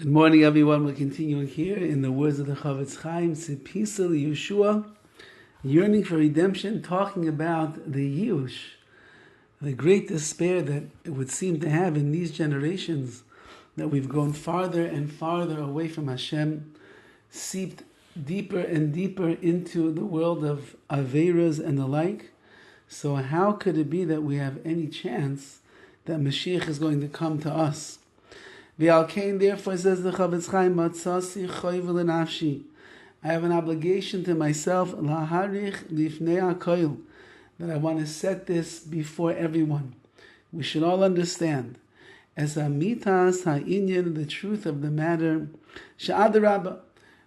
Good morning, everyone. We're continuing here in the words of the Horowitz, TZIPISA Yeshua, yearning for redemption, talking about the Yush, the great despair that it would seem to have in these generations, that we've gone farther and farther away from Hashem, seeped deeper and deeper into the world of Averas and the like. So how could it be that we have any chance that Mashiach is going to come to us? V'alkein, therefore, says the Horowitz, Matzasi choyv l'nafshi. I have an obligation to myself, laharich lifnei hakoil, that I want to set this before everyone. We should all understand, as amitas ha'inyan, the truth of the matter, she'adarabba,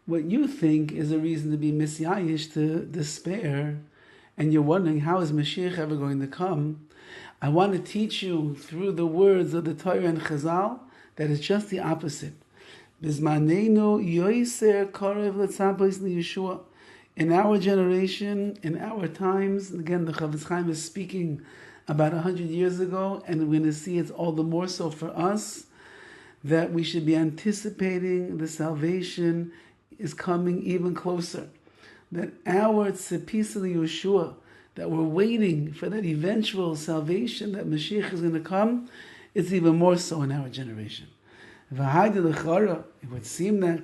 what you think is a reason to be misyayish, to despair, and you're wondering, how is Mashiach ever going to come? I want to teach you through the words of the Torah and Chazal that it's just the opposite. In our generation, in our times, again, the Horowitz is speaking about 100 years ago, and we're going to see it's all the more so for us, that we should be anticipating the salvation is coming even closer. That our TZIPISA Yeshua, that we're waiting for that eventual salvation, that Mashiach is going to come, it's even more so in our generation. It would seem that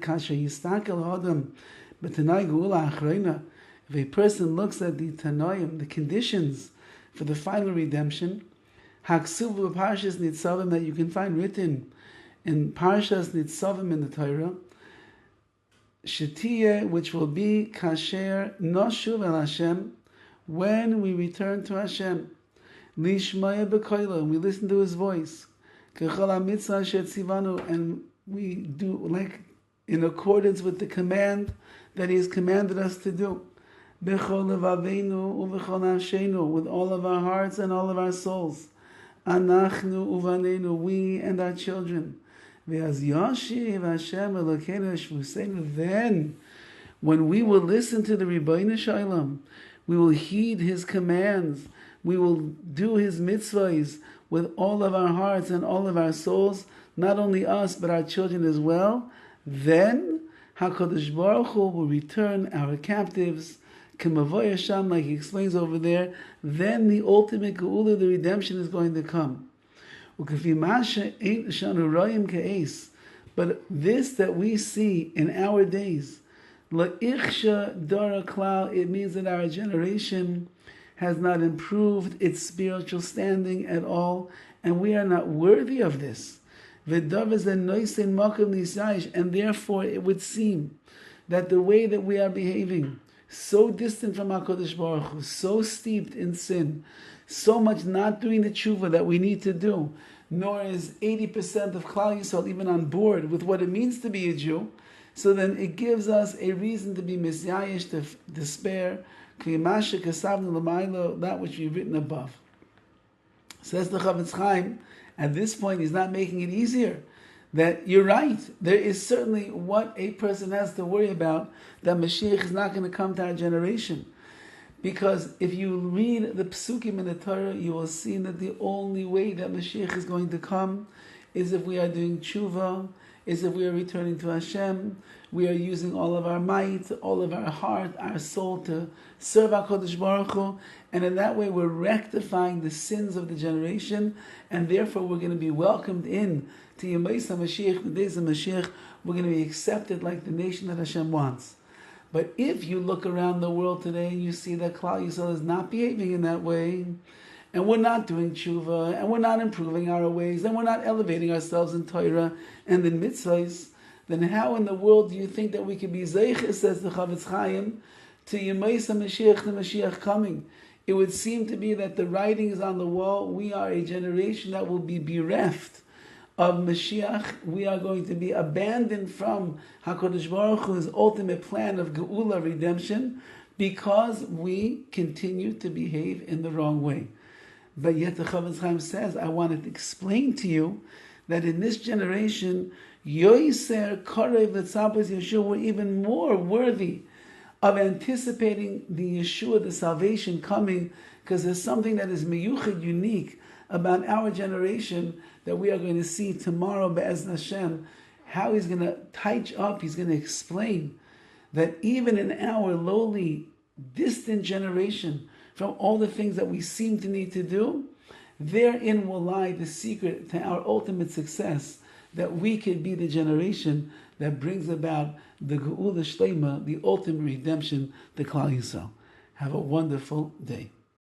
if a person looks at the Tanoim, the conditions for the final redemption, that you can find written in Parshas Nitzavim in the Torah, which will be kasher noshuv el Hashem, when we return to Hashem, lishmaya b'koila, and we listen to His voice, and we do like in accordance with the command that He has commanded us to do, with all of our hearts and all of our souls, we and our children. Then, when we will listen to the Rabbi Shalom, we will heed His commands, we will do His mitzvahs with all of our hearts and all of our souls, not only us, but our children as well. Then, HaKadosh Baruch Hu will return our captives, K'mavoy Hashem, like he explains over there. Then the ultimate geula, the redemption, is going to come. But this that we see in our days, it means that our generation has not improved its spiritual standing at all, and we are not worthy of this. And therefore it would seem that the way that we are behaving, so distant from HaKadosh Baruch Hu, so steeped in sin, so much not doing the tshuva that we need to do, nor is 80% of Klal Yisrael even on board with what it means to be a Jew, so then it gives us a reason to be misyayish, to despair, that which we've written above. Says the Horowitz, at this point he's not making it easier. That you're right, there is certainly what a person has to worry about, that Mashiach is not going to come to our generation. Because if you read the Psukim in the Torah, you will see that the only way that Mashiach is going to come is if we are doing tshuva, is if we are returning to Hashem, we are using all of our might, all of our heart, our soul to serve HaKadosh Baruch Hu, and in that way we're rectifying the sins of the generation, and therefore we're going to be welcomed in to Yemaisa Mashiach, the days of Mashiach. We're going to be accepted like the nation that Hashem wants. But if you look around the world today and you see that Klal Yisrael is not behaving in that way, and we're not doing tshuva, and we're not improving our ways, and we're not elevating ourselves in Torah and in mitzvahs, then how in the world do you think that we could be zeiches, says the Horowitz, to Yemaisa Mashiach, the Mashiach coming? It would seem to be that the writing is on the wall. We are a generation that will be bereft of Mashiach. We are going to be abandoned from HaKadosh Baruch Hu's ultimate plan of geula, redemption, because we continue to behave in the wrong way. But yet the Horowitz says, I wanted to explain to you that in this generation, Yoiser Korev L'Tzapos Yeshua, were even more worthy of anticipating the Yeshua, the salvation coming, because there's something that is miyuchid, unique, about our generation that we are going to see tomorrow, Be'ez Hashem, how he's going to touch up, he's going to explain that even in our lowly, distant generation, from all the things that we seem to need to do, therein will lie the secret to our ultimate success, that we could be the generation that brings about the Geula Shlema, the ultimate redemption, the Klal Yisrael. Have a wonderful day.